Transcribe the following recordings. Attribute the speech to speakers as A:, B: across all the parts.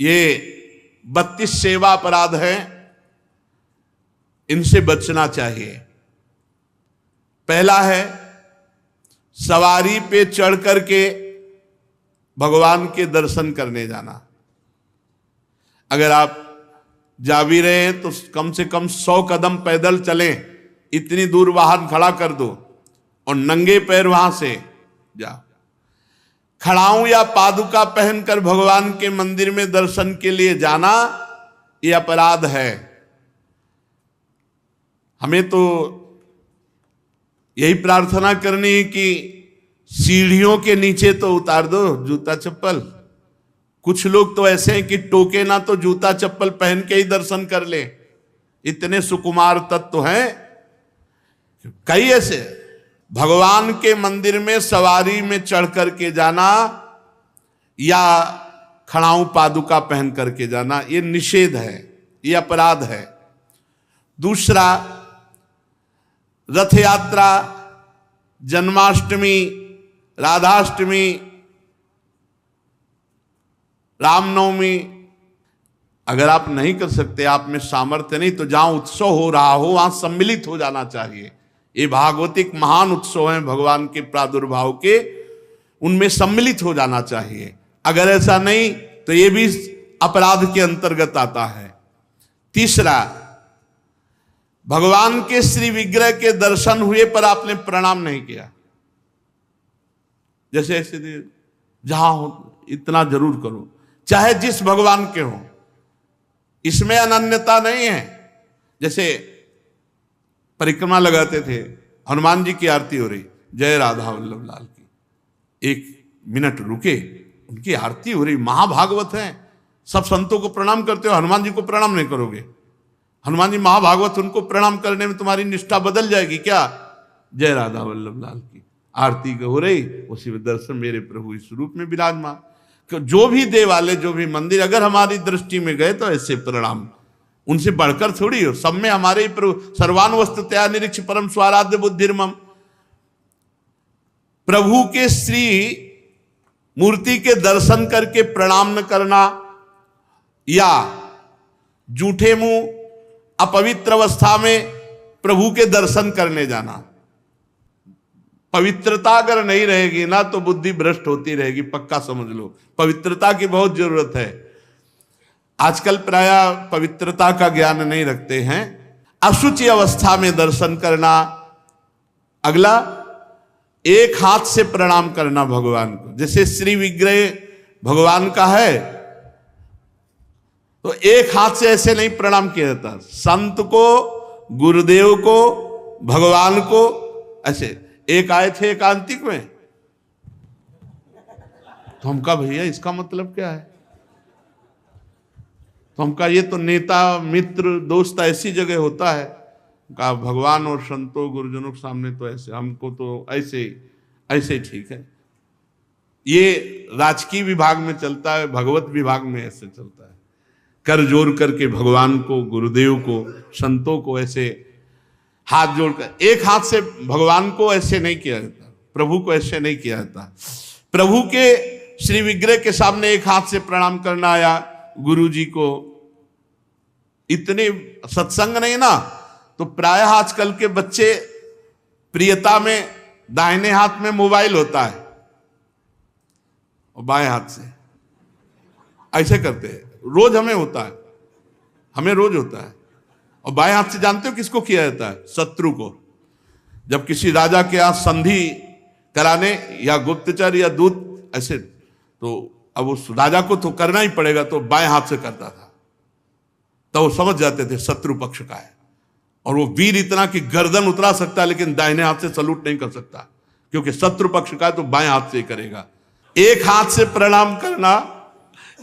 A: ये 32 सेवा अपराध हैं, इनसे बचना चाहिए। पहला है सवारी पे चढ़ करके भगवान के दर्शन करने जाना। अगर आप जा भी रहे हैं तो कम से कम 100 कदम पैदल चलें, इतनी दूर वाहन खड़ा कर दो और नंगे पैर वहां से जाओ। खड़ाऊं या पादुका पहनकर भगवान के मंदिर में दर्शन के लिए जाना यह अपराध है। हमें तो यही प्रार्थना करनी है कि सीढ़ियों के नीचे तो उतार दो जूता चप्पल। कुछ लोग तो ऐसे हैं कि टोके ना तो जूता चप्पल पहन के ही दर्शन कर ले, इतने सुकुमार तत्व हैं। कई ऐसे भगवान के मंदिर में सवारी में चढ़ करके जाना या खड़ाऊं पादुका पहन करके जाना, ये निषेध है, ये अपराध है। दूसरा, रथ यात्रा, जन्माष्टमी, राधाष्टमी, रामनवमी, अगर आप नहीं कर सकते, आप में सामर्थ्य नहीं, तो जहां उत्सव हो रहा हो वहां सम्मिलित हो जाना चाहिए। ये भागवतिक महान उत्सव हैं भगवान के प्रादुर्भाव के, उनमें सम्मिलित हो जाना चाहिए। अगर ऐसा नहीं तो ये भी अपराध के अंतर्गत आता है। तीसरा, भगवान के श्री विग्रह के दर्शन हुए पर आपने प्रणाम नहीं किया। जैसे ऐसे जहां हो इतना जरूर करो, चाहे जिस भगवान के हो, इसमें अनन्यता नहीं है। जैसे परिक्रमा लगाते थे, हनुमान जी की आरती हो रही, जय राधा वल्लभ लाल की, 1 मिनट रुके, उनकी आरती हो रही, महाभागवत हैं, सब संतों को प्रणाम करते हो, हनुमान जी को प्रणाम नहीं करोगे? हनुमान जी महाभागवत, उनको प्रणाम करने में तुम्हारी निष्ठा बदल जाएगी क्या? जय राधा वल्लभ लाल की आरती हो रही, उसी में दर्शन मेरे प्रभु इस रूप में विराजमान। जो भी देवालय, जो भी मंदिर अगर हमारी दृष्टि में गए तो ऐसे प्रणाम, उनसे बढ़कर थोड़ी हो। सब में हमारे प्रभु सर्वान वस्तुतया निरीक्ष परम स्वाराध्य बुद्धिर्मम, प्रभु के श्री मूर्ति के दर्शन करके प्रणाम न करना या जूठे मुंह अपवित्र अवस्था में प्रभु के दर्शन करने जाना। पवित्रता अगर नहीं रहेगी ना तो बुद्धि भ्रष्ट होती रहेगी, पक्का समझ लो। पवित्रता की बहुत जरूरत है। आजकल प्रायः पवित्रता का ज्ञान नहीं रखते हैं। अशुचि अवस्था में दर्शन करना। अगला, एक हाथ से प्रणाम करना भगवान को। जैसे श्री विग्रह भगवान का है तो एक हाथ से ऐसे नहीं प्रणाम किया जाता। संत को, गुरुदेव को, भगवान को ऐसे। एक आए थे एकांतिक में, तो हम कहा भैया इसका मतलब क्या है? तो हम कहा ये तो नेता मित्र दोस्त ऐसी जगह होता है। कहा भगवान और संतों गुरुजनों के सामने तो ऐसे, हमको तो ऐसे ऐसे ठीक है। ये राजकीय विभाग में चलता है, भगवत विभाग में ऐसे चलता है। कर जोड़ करके भगवान को, गुरुदेव को, संतों को ऐसे हाथ जोड़कर, एक हाथ से भगवान को ऐसे नहीं किया जाता, प्रभु को ऐसे नहीं किया जाता। प्रभु के श्री विग्रह के सामने एक हाथ से प्रणाम करना या गुरु जी को, इतने सत्संग नहीं ना, तो प्रायः आजकल के बच्चे प्रियता में दाहिने हाथ में मोबाइल होता है और बाएं हाथ से ऐसे करते हैं। रोज हमें होता है, हमें रोज होता है। और बाएं हाथ से जानते हो किसको किया जाता है? शत्रु को। जब किसी राजा के यहाँ संधि कराने या गुप्तचर या दूत ऐसे, तो अब उस राजा को तो करना ही पड़ेगा, तो बाएं हाथ से करता था। तो वो समझ जाते थे शत्रु पक्ष का है, और वो वीर इतना कि गर्दन उतरा सकता है लेकिन दाहिने हाथ से सलूट नहीं कर सकता, क्योंकि शत्रु पक्ष का है तो बाएं हाथ से ही करेगा। एक हाथ से प्रणाम करना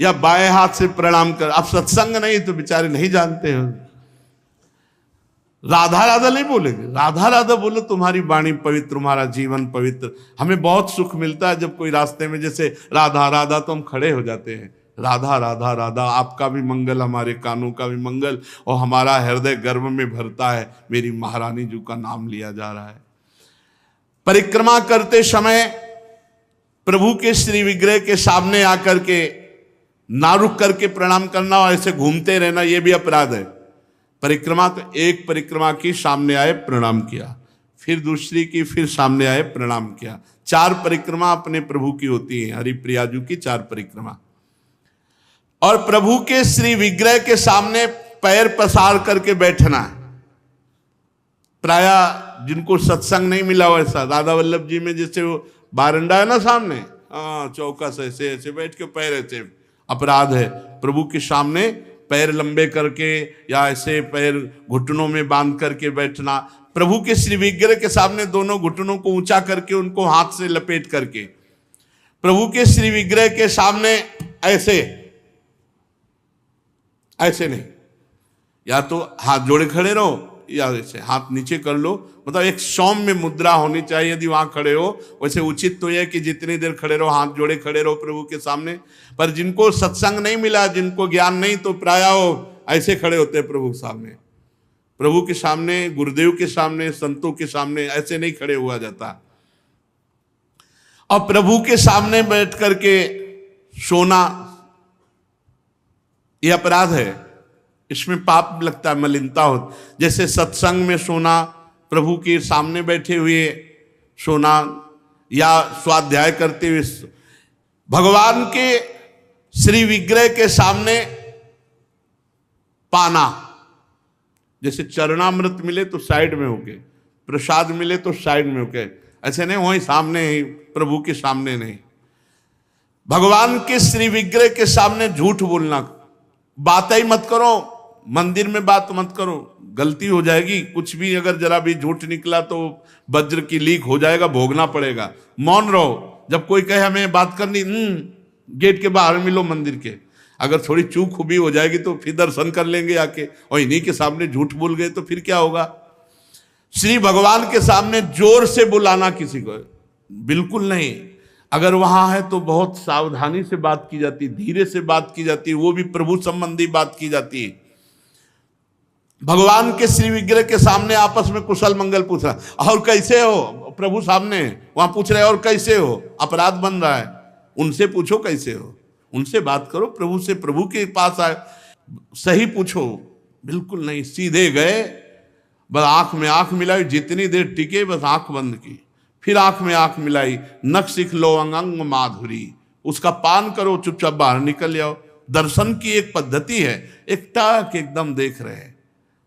A: या बाएं हाथ से प्रणाम कर। अब सत्संग नहीं तो बेचारे नहीं जानते हैं। राधा राधा नहीं बोलेंगे, राधा राधा बोलो, तुम्हारी वाणी पवित्र, तुम्हारा जीवन पवित्र। हमें बहुत सुख मिलता है जब कोई रास्ते में जैसे राधा राधा तो हम खड़े हो जाते हैं। राधा राधा राधा, आपका भी मंगल, हमारे कानों का भी मंगल, और हमारा हृदय गर्व में भरता है, मेरी महारानी जी का नाम लिया जा रहा है। परिक्रमा करते समय प्रभु के श्री विग्रह के सामने आकर के ना रुक करके प्रणाम करना और ऐसे घूमते रहना, ये भी अपराध है। परिक्रमा तो एक परिक्रमा की, सामने आए प्रणाम किया, फिर दूसरी की, फिर सामने आए प्रणाम किया। 4 परिक्रमा अपने प्रभु की होती है, हरिप्रियाजू की 4 परिक्रमा। और प्रभु के श्री विग्रह के सामने पैर पसार करके बैठना। प्राय जिनको सत्संग नहीं मिला वैसा, राधा वल्लभ जी में जैसे वो बारंडा है ना सामने, हाँ चौकस ऐसे ऐसे बैठ के पैर ऐसे, अपराध है। प्रभु के सामने पैर लंबे करके या ऐसे पैर घुटनों में बांध करके बैठना। प्रभु के श्री विग्रह के सामने दोनों घुटनों को ऊंचा करके उनको हाथ से लपेट करके, प्रभु के श्री विग्रह के सामने ऐसे ऐसे नहीं, या तो हाथ जोड़े खड़े रहो या ऐसे हाथ नीचे कर लो, मतलब एक सौम्य मुद्रा होनी चाहिए। यदि वहां खड़े हो, वैसे उचित तो यह कि जितनी देर खड़े रहो हाथ जोड़े खड़े रहो प्रभु के सामने। पर जिनको सत्संग नहीं मिला, जिनको ज्ञान नहीं, तो प्राय ऐसे खड़े होते हैं प्रभु के सामने। प्रभु के सामने, गुरुदेव के सामने, संतों के सामने ऐसे नहीं खड़े हुआ जाता। और प्रभु के सामने बैठ करके सोना यह अपराध है, इसमें पाप लगता है, मलिनता हो। जैसे सत्संग में सोना, प्रभु के सामने बैठे हुए सोना, या स्वाध्याय करते हुए, भगवान के श्री विग्रह के सामने पाना। जैसे चरणामृत मिले तो साइड में होके, प्रसाद मिले तो साइड में होके, ऐसे नहीं वहीं सामने ही, प्रभु के सामने नहीं। भगवान के श्री विग्रह के सामने झूठ बोलना, बात ही मत करो, मंदिर में बात मत करो, गलती हो जाएगी। कुछ भी अगर जरा भी झूठ निकला तो वज्र की लीक हो जाएगा, भोगना पड़ेगा। मौन रहो। जब कोई कहे हमें बात करनी, गेट के बाहर मिलो मंदिर के। अगर थोड़ी चूक भी हो जाएगी तो फिर दर्शन कर लेंगे आके, और इन्हीं के सामने झूठ बोल गए तो फिर क्या होगा। श्री भगवान के सामने जोर से बुलाना किसी को बिल्कुल नहीं। अगर वहां है तो बहुत सावधानी से बात की जाती, धीरे से बात की जाती, वो भी प्रभु संबंधी बात की जाती है। भगवान के श्री विग्रह के सामने आपस में कुशल मंगल पूछ रहा, और कैसे हो, प्रभु सामने वहां पूछ रहे और कैसे हो, अपराध बन रहा है। उनसे पूछो कैसे हो, उनसे बात करो, प्रभु से, प्रभु के पास आए, सही पूछो। बिल्कुल नहीं, सीधे गए, बस आंख में आंख मिलाई, जितनी देर टिके बस आंख बंद की, फिर आंख में आंख मिलाई, नख सिख लो अंग माधुरी, उसका पान करो, चुपचाप बाहर निकल जाओ। दर्शन की एक पद्धति है, एक टाक एकदम देख रहे हैं।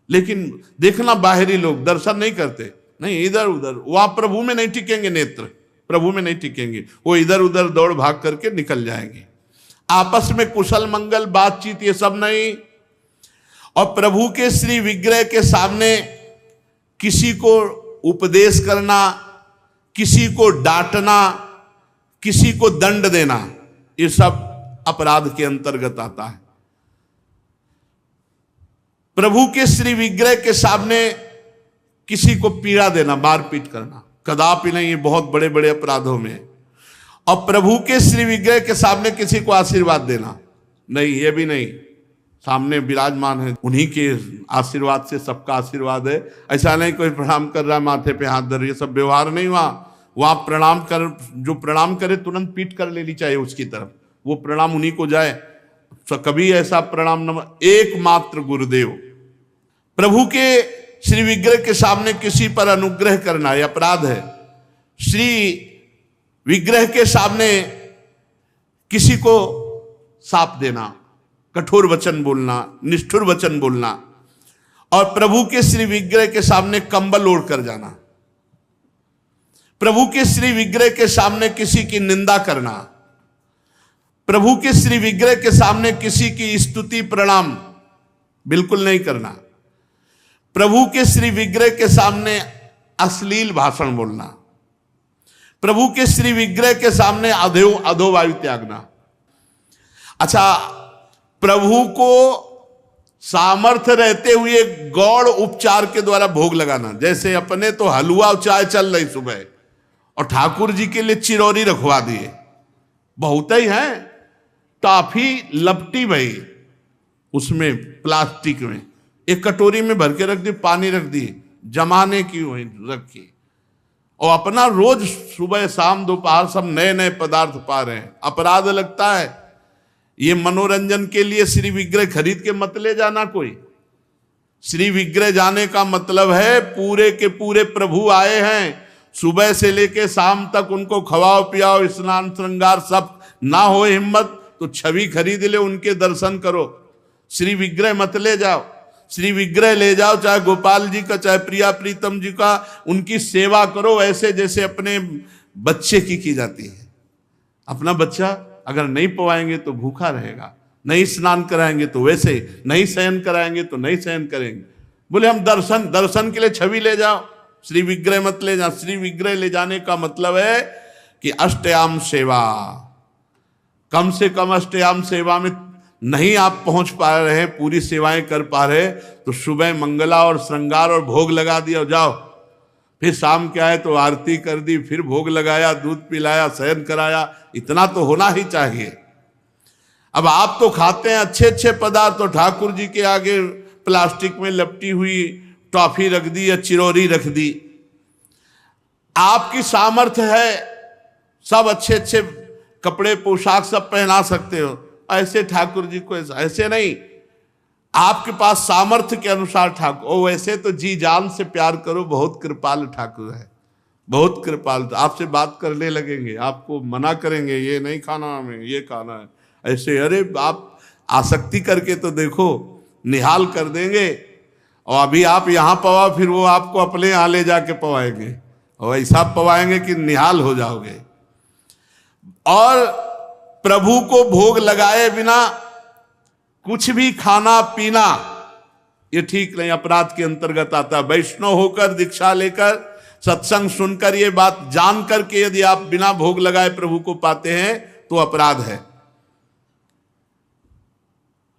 A: लेकिन देखना, बाहरी लोग दर्शन नहीं करते, नहीं इधर उधर, वहां प्रभु में नहीं टिकेंगे, नेत्र प्रभु में नहीं टिकेंगे, वो इधर उधर दौड़ भाग करके निकल जाएंगे। आपस में कुशल मंगल बातचीत ये सब नहीं। और प्रभु के श्री विग्रह के सामने किसी को उपदेश करना, किसी को डांटना, किसी को दंड देना, ये सब अपराध के अंतर्गत आता है। प्रभु के श्री विग्रह के सामने किसी को पीड़ा देना, मारपीट करना, कदापि नहीं, ये बहुत बड़े बड़े अपराधों में। और प्रभु के श्री विग्रह के सामने किसी को आशीर्वाद देना, नहीं, ये भी नहीं। सामने विराजमान है, उन्हीं के आशीर्वाद से सबका आशीर्वाद है। ऐसा नहीं कोई प्रणाम कर रहा है माथे पे हाथ धर, ये सब व्यवहार नहीं। वहां प्रणाम कर, जो प्रणाम करे तुरंत पीठ कर लेनी चाहिए उसकी तरफ, वो प्रणाम उन्हीं को जाए। तो कभी ऐसा प्रणाम न, एकमात्र गुरुदेव। प्रभु के श्री विग्रह के सामने किसी पर अनुग्रह करना यह अपराध है। श्री विग्रह के सामने किसी को साप देना, कठोर वचन बोलना, निष्ठुर वचन बोलना, और प्रभु के श्री विग्रह के सामने कंबल ओढ़ कर जाना, प्रभु के श्री विग्रह के सामने किसी की निंदा करना, प्रभु के श्री विग्रह के सामने किसी की स्तुति प्रणाम बिल्कुल नहीं करना, प्रभु के श्री विग्रह के सामने अश्लील भाषण बोलना, प्रभु के श्री विग्रह के सामने अधोवायु त्यागना। अच्छा, प्रभु को सामर्थ्य रहते हुए गौड़ उपचार के द्वारा भोग लगाना, जैसे अपने तो हलवा और चाय चल रही सुबह, और ठाकुर जी के लिए चिरौरी रखवा दिए, बहुत ही है, टॉफी लपटी भाई उसमें प्लास्टिक में, एक कटोरी में भर के रख दी, पानी रख दी, जमाने की वही रखी, और अपना रोज सुबह शाम दोपहर सब नए नए पदार्थ पा रहे हैं। अपराध लगता है। ये मनोरंजन के लिए श्री विग्रह खरीद के मत ले जाना कोई। श्री विग्रह जाने का मतलब है पूरे के पूरे प्रभु आए हैं, सुबह से लेके शाम तक उनको खवाओ पियाओ, स्नान श्रृंगार सब, ना हो हिम्मत तो छवि खरीद ले, उनके दर्शन करो। श्री विग्रह मत ले जाओ। श्री विग्रह ले जाओ, चाहे गोपाल जी का चाहे प्रिया प्रीतम जी का, उनकी सेवा करो ऐसे जैसे अपने बच्चे की जाती है। अपना बच्चा अगर नहीं पवाएंगे तो भूखा रहेगा, नहीं स्नान कराएंगे तो वैसे, नहीं शयन कराएंगे तो नहीं शयन करेंगे। बोले हम दर्शन के लिए छवि ले जाओ, श्री विग्रह मत ले जाओ। श्री विग्रह ले जाने का मतलब है कि अष्टयाम सेवा, कम से कम अष्टयाम सेवा में नहीं आप पहुंच पा रहे हैं, पूरी सेवाएं कर पा रहे, तो सुबह मंगला और श्रृंगार और भोग लगा दिया, जाओ। फिर शाम क्या है तो आरती कर दी, फिर भोग लगाया, दूध पिलाया, शयन कराया, इतना तो होना ही चाहिए। अब आप तो खाते हैं अच्छे अच्छे पदार्थ, तो ठाकुर जी के आगे प्लास्टिक में लपटी हुई टॉफी रख दी या चिरौरी रख दी। आपकी सामर्थ्य है, सब अच्छे अच्छे कपड़े पोशाक सब पहना सकते हो, ऐसे ठाकुर जी को ऐसे नहीं। आपके पास सामर्थ्य के अनुसार ठाकुर, ओ वैसे तो जी जान से प्यार करो, बहुत कृपाल ठाकुर है, बहुत कृपाल। आपसे बात करने लगेंगे, आपको मना करेंगे, ये नहीं खाना हमें, ये खाना है, ऐसे। अरे आप आसक्ति करके तो देखो, निहाल कर देंगे। और अभी आप यहाँ पवाओ, फिर वो आपको अपने यहाँ ले जाके पवाएंगे, और ऐसा पवाएंगे कि निहाल हो जाओगे। और प्रभु को भोग लगाए बिना कुछ भी खाना पीना ये ठीक नहीं, अपराध के अंतर्गत आता है। वैष्णव होकर, दीक्षा लेकर, सत्संग सुनकर, ये बात जान करके यदि आप बिना भोग लगाए प्रभु को पाते हैं तो अपराध है।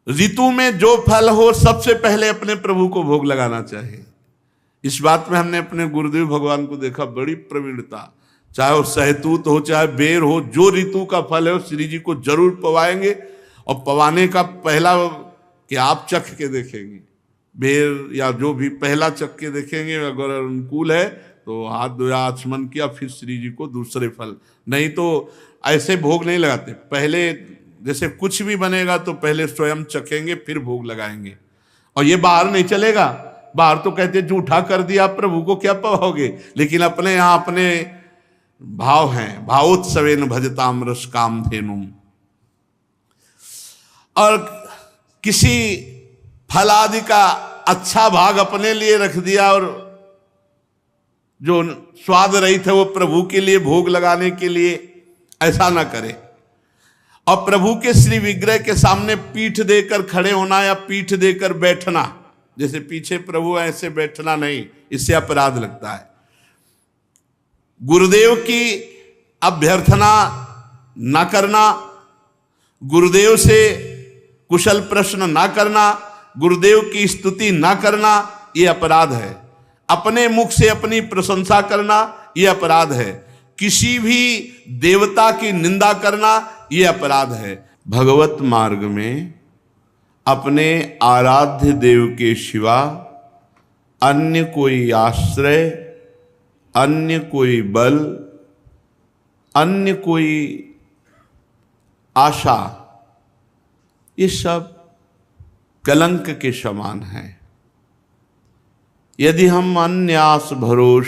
A: ऋतु में जो फल हो सबसे पहले अपने प्रभु को भोग लगाना चाहिए। इस बात में हमने अपने गुरुदेव भगवान को देखा, बड़ी प्रवीणता। चाहे वो सहतूत हो चाहे बेर हो, जो ऋतु का फल है वो श्री जी को जरूर पवाएंगे। और पवाने का पहला कि आप चख के देखेंगे, बेर या जो भी पहला चख के देखेंगे, अगर अनुकूल है तो हाथ धोया, आचमन किया, फिर श्री जी को दूसरे फल। नहीं तो ऐसे भोग नहीं लगाते, पहले जैसे कुछ भी बनेगा तो पहले स्वयं चखेंगे फिर भोग लगाएंगे। और ये बाहर नहीं चलेगा, बाहर तो कहते जूठा कर दिया प्रभु को क्या पवाओगे, लेकिन अपने यहाँ अपने भाव हैं, भावोत्सवेन भजताम रस काम धेनुम। और किसी फल आदि का अच्छा भाग अपने लिए रख दिया, और जो स्वाद रहित है वो प्रभु के लिए भोग लगाने के लिए, ऐसा ना करे। और प्रभु के श्री विग्रह के सामने पीठ देकर खड़े होना या पीठ देकर बैठना, जैसे पीछे प्रभु ऐसे बैठना नहीं, इससे अपराध लगता है। गुरुदेव की अभ्यर्थना ना करना, गुरुदेव से कुशल प्रश्न ना करना, गुरुदेव की स्तुति ना करना, ये अपराध है। अपने मुख से अपनी प्रशंसा करना ये अपराध है। किसी भी देवता की निंदा करना ये अपराध है। भगवत मार्ग में अपने आराध्य देव के सिवा अन्य कोई आश्रय, अन्य कोई बल, अन्य कोई आशा, ये सब कलंक के समान है। यदि हम अन्य आस भरोस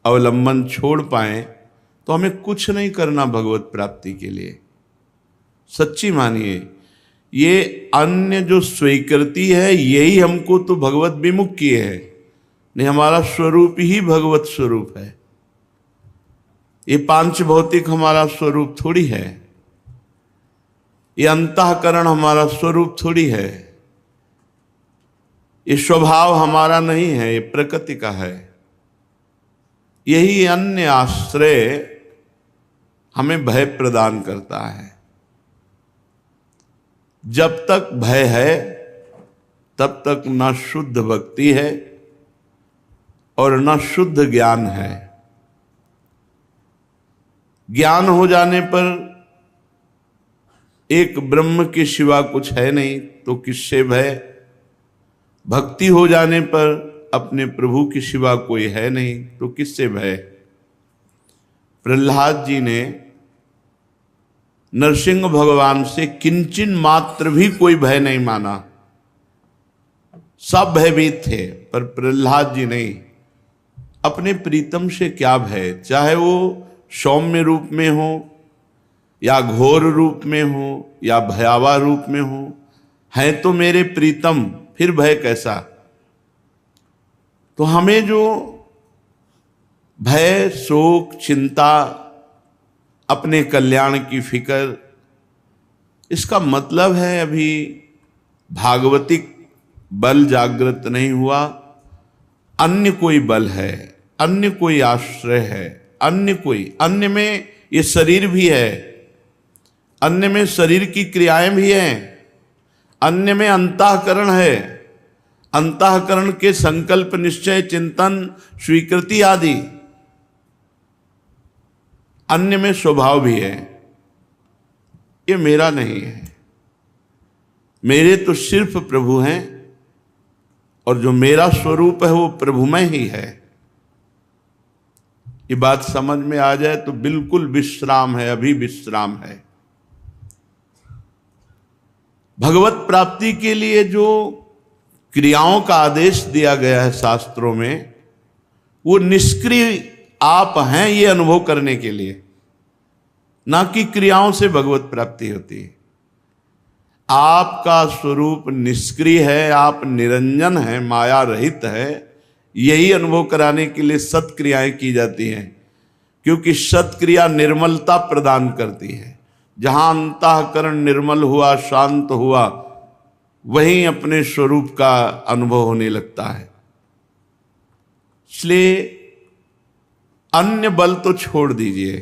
A: अवलंबन छोड़ पाएं तो हमें कुछ नहीं करना भगवत प्राप्ति के लिए। सच्ची मानिए, ये अन्य जो स्वीकृति है यही हमको तो भगवत विमुख किए है, नहीं हमारा स्वरूप ही भगवत स्वरूप है। ये पांच भौतिक हमारा स्वरूप थोड़ी है, ये अंतःकरण हमारा स्वरूप थोड़ी है, ये स्वभाव हमारा नहीं है, ये प्रकृति का है। यही अन्य आश्रय हमें भय प्रदान करता है। जब तक भय है तब तक न शुद्ध भक्ति है और न शुद्ध ज्ञान है। ज्ञान हो जाने पर एक ब्रह्म के सिवा कुछ है नहीं तो किससे भय। भक्ति हो जाने पर अपने प्रभु के सिवा कोई है नहीं तो किससे भय। प्रहलाद जी ने नरसिंह भगवान से किंचन मात्र भी कोई भय नहीं माना। सब भयभीत थे, पर प्रहलाद जी नहीं। अपने प्रीतम से क्या भय, चाहे वो सौम्य रूप में हो या घोर रूप में हो या भयावह रूप में हो, है तो मेरे प्रीतम, फिर भय कैसा। तो हमें जो भय, शोक, चिंता, अपने कल्याण की फिक्र, इसका मतलब है अभी भागवतिक बल जागृत नहीं हुआ, अन्य कोई बल है, अन्य कोई आश्रय है, अन्य में ये शरीर भी है, अन्य में शरीर की क्रियाएं भी हैं, अन्य में अंतःकरण है, अंतःकरण के संकल्प, निश्चय, चिंतन, स्वीकृति आदि, अन्य में स्वभाव भी है। ये मेरा नहीं है, मेरे तो सिर्फ प्रभु हैं, और जो मेरा स्वरूप है वो प्रभुमय ही है। ये बात समझ में आ जाए तो बिल्कुल विश्राम है, अभी विश्राम है। भगवत प्राप्ति के लिए जो क्रियाओं का आदेश दिया गया है शास्त्रों में, वो निष्क्रिय आप हैं ये अनुभव करने के लिए, ना कि क्रियाओं से भगवत प्राप्ति होती है। आपका स्वरूप निष्क्रिय है, आप निरंजन है, माया रहित है, यही अनुभव कराने के लिए सत्क्रियाएं की जाती हैं, क्योंकि सत्क्रिया निर्मलता प्रदान करती है। जहां अंतःकरण निर्मल हुआ, शांत हुआ, वहीं अपने स्वरूप का अनुभव होने लगता है। इसलिए अन्य बल तो छोड़ दीजिए,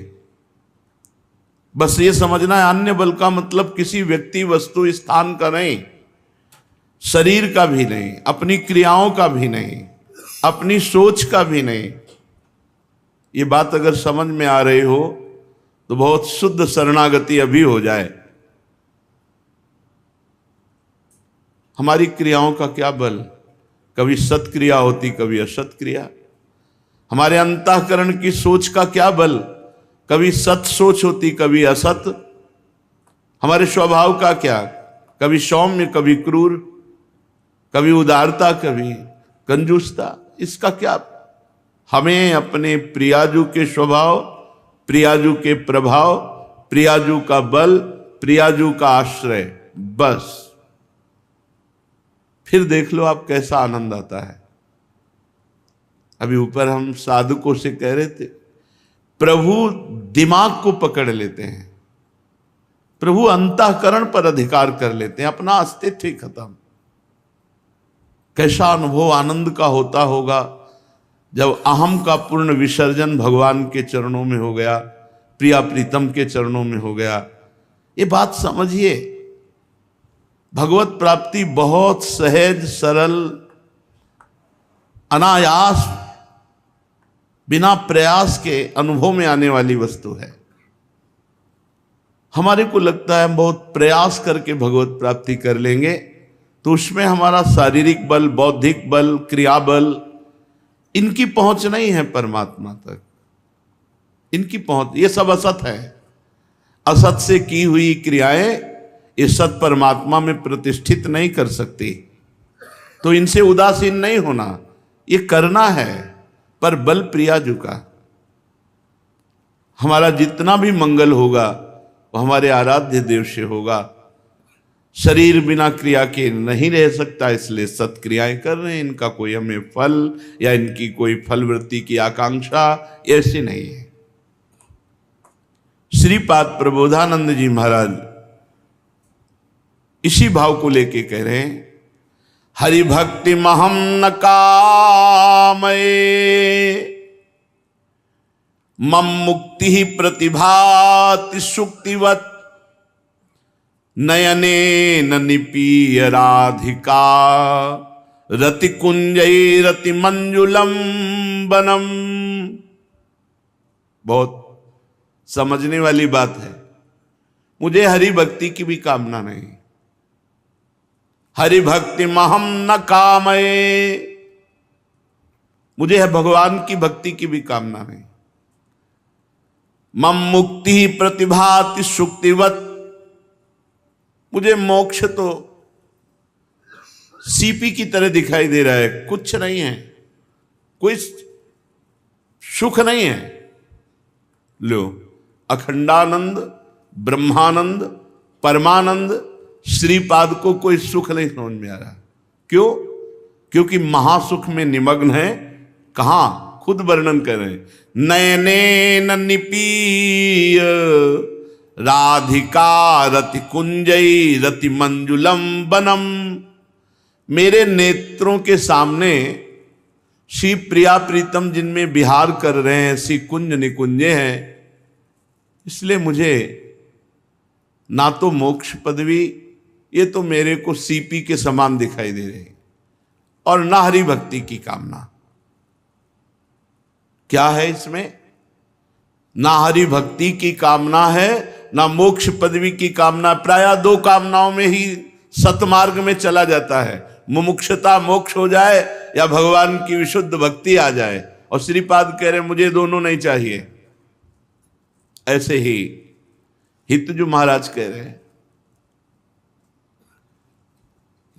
A: बस ये समझना है अन्य बल का मतलब किसी व्यक्ति, वस्तु, स्थान का नहीं, शरीर का भी नहीं, अपनी क्रियाओं का भी नहीं, अपनी सोच का भी नहीं। ये बात अगर समझ में आ रही हो तो बहुत शुद्ध शरणागति अभी हो जाए। हमारी क्रियाओं का क्या बल, कभी सत्क्रिया होती, कभी असत क्रिया। हमारे अंतःकरण की सोच का क्या बल, कभी सत सोच होती, कभी असत। हमारे स्वभाव का क्या, कभी सौम्य, कभी क्रूर, कभी उदारता, कभी कंजूसता। इसका क्या, हमें अपने प्रियाजू के स्वभाव, प्रियाजू के प्रभाव, प्रियाजू का बल, प्रियाजू का आश्रय, बस। फिर देख लो आप कैसा आनंद आता है। अभी ऊपर हम साधकों से कह रहे थे, प्रभु दिमाग को पकड़ लेते हैं, प्रभु अंतःकरण पर अधिकार कर लेते हैं, अपना अस्तित्व ही खत्म। कैसा अनुभव आनंद का होता होगा जब अहम का पूर्ण विसर्जन भगवान के चरणों में हो गया, प्रिया प्रीतम के चरणों में हो गया। ये बात समझिए, भगवत प्राप्ति बहुत सहज, सरल, अनायास, बिना प्रयास के अनुभव में आने वाली वस्तु है। हमारे को लगता है हम बहुत प्रयास करके भगवत प्राप्ति कर लेंगे तो उसमें हमारा शारीरिक बल, बौद्धिक बल, क्रिया बल, इनकी पहुंच नहीं है परमात्मा तक। इनकी पहुंच, ये सब असत है। असत से की हुई क्रियाएं ये सत परमात्मा में प्रतिष्ठित नहीं कर सकती। तो इनसे उदासीन नहीं होना, ये करना है, पर बल प्रियाजू का। हमारा जितना भी मंगल होगा वो हमारे आराध्य देव से होगा। शरीर बिना क्रिया के नहीं रह सकता, इसलिए सत्क्रियाएं कर रहे हैं। इनका कोई हमें फल या इनकी कोई फलवृत्ति की आकांक्षा ऐसी नहीं है। श्रीपाद प्रबोधानंद जी महाराज इसी भाव को लेके कह रहे हैं, हरि भक्ति महम न कामये, मम मुक्ति ही प्रतिभाति सुक्तिवत, नयने न निपीय राधिका, रति कुंजई रति मंजुलम बनम। बहुत समझने वाली बात है। मुझे हरि भक्ति की भी कामना नहीं, हरि भक्ति महम न कामये, मुझे भगवान की भक्ति की भी कामना नहीं। मम मुक्ति प्रतिभाति सुक्तिवत, मुझे मोक्ष तो सीपी की तरह दिखाई दे रहा है, कुछ नहीं है, कोई सुख नहीं है। लो, अखंडानंद, ब्रह्मानंद, परमानंद श्रीपाद को कोई सुख नहीं समझ में आ रहा। क्यों? क्योंकि महासुख में निमग्न है। कहां? खुद वर्णन कर रहे हैं, नयने निपीय राधिका रति कुंजई रति मंजुलम बनम। मेरे नेत्रों के सामने श्री प्रिया प्रीतम जिनमें विहार कर रहे हैं, श्री कुंज निकुंजे हैं, इसलिए मुझे ना तो मोक्ष पदवी, ये तो मेरे को सीपी के समान दिखाई दे रहे, और ना हरि भक्ति की कामना। क्या है इसमें? ना हरि भक्ति की कामना है, ना मोक्ष पदवी की कामना। प्रायः दो कामनाओं में ही सतमार्ग में चला जाता है, मुमुक्षता मोक्ष हो जाए या भगवान की विशुद्ध भक्ति आ जाए। और श्रीपाद कह रहे मुझे दोनों नहीं चाहिए। ऐसे ही हितजू महाराज कह रहे हैं,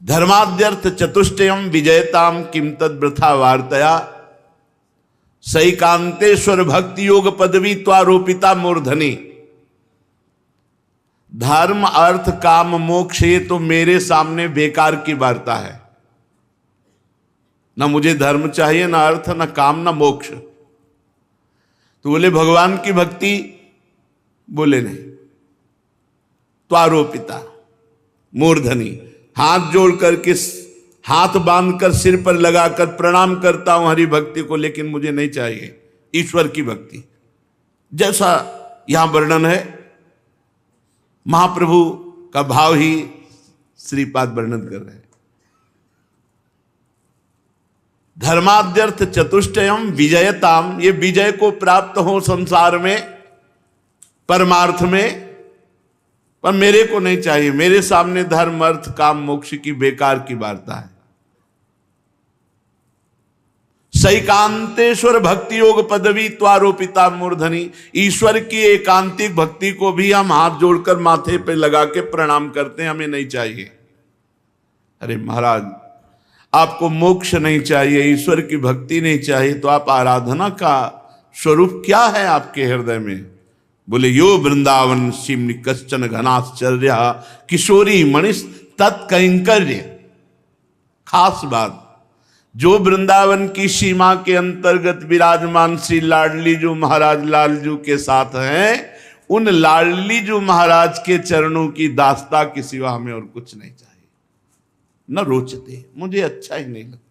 A: धर्माद्यर्थ चतुष्टयम विजयताम किम तद वृथा वार्तया, सैकांतेश्वर भक्ति योग पदवी त्वारोपिता मूर्धनि। धर्म अर्थ काम मोक्ष, ये तो मेरे सामने बेकार की वार्ता है। ना मुझे धर्म चाहिए, ना अर्थ, ना काम, ना मोक्ष। तो बोले भगवान की भक्ति, बोले नहीं। त्वारोपिता मूर्धनि, हाथ जोड़ करके, हाथ बांधकर सिर पर लगाकर प्रणाम करता हूं हरि भक्ति को, लेकिन मुझे नहीं चाहिए ईश्वर की भक्ति। जैसा यहां वर्णन है, महाप्रभु का भाव ही श्रीपाद वर्णन कर रहे हैं। धर्माद्यर्थ चतुष्टयम विजयताम, ये विजय को प्राप्त हो संसार में, परमार्थ में, पर मेरे को नहीं चाहिए। मेरे सामने धर्म अर्थ काम मोक्ष की बेकार की वार्ता है। सैकांतेश्वर भक्ति योग पदवी त्वारोपिता मूर्धनि, ईश्वर की एकांतिक भक्ति को भी हम हाथ जोड़कर माथे पे लगा के प्रणाम करते हैं, हमें नहीं चाहिए। अरे महाराज, आपको मोक्ष नहीं चाहिए, ईश्वर की भक्ति नहीं चाहिए, तो आप आराधना का स्वरूप क्या है आपके हृदय में? बोले यो वृंदावन सिमनि कश्चन घनाश्चर्य किशोरी मणिष तत्कैंकर्य। खास बात, जो वृंदावन की सीमा के अंतर्गत विराजमान श्री लाडली जो महाराज लालजू के साथ हैं, उन लाडली जो महाराज के चरणों की दास्ता के सिवा हमें और कुछ नहीं चाहिए। न रोचते, मुझे अच्छा ही नहीं लगता।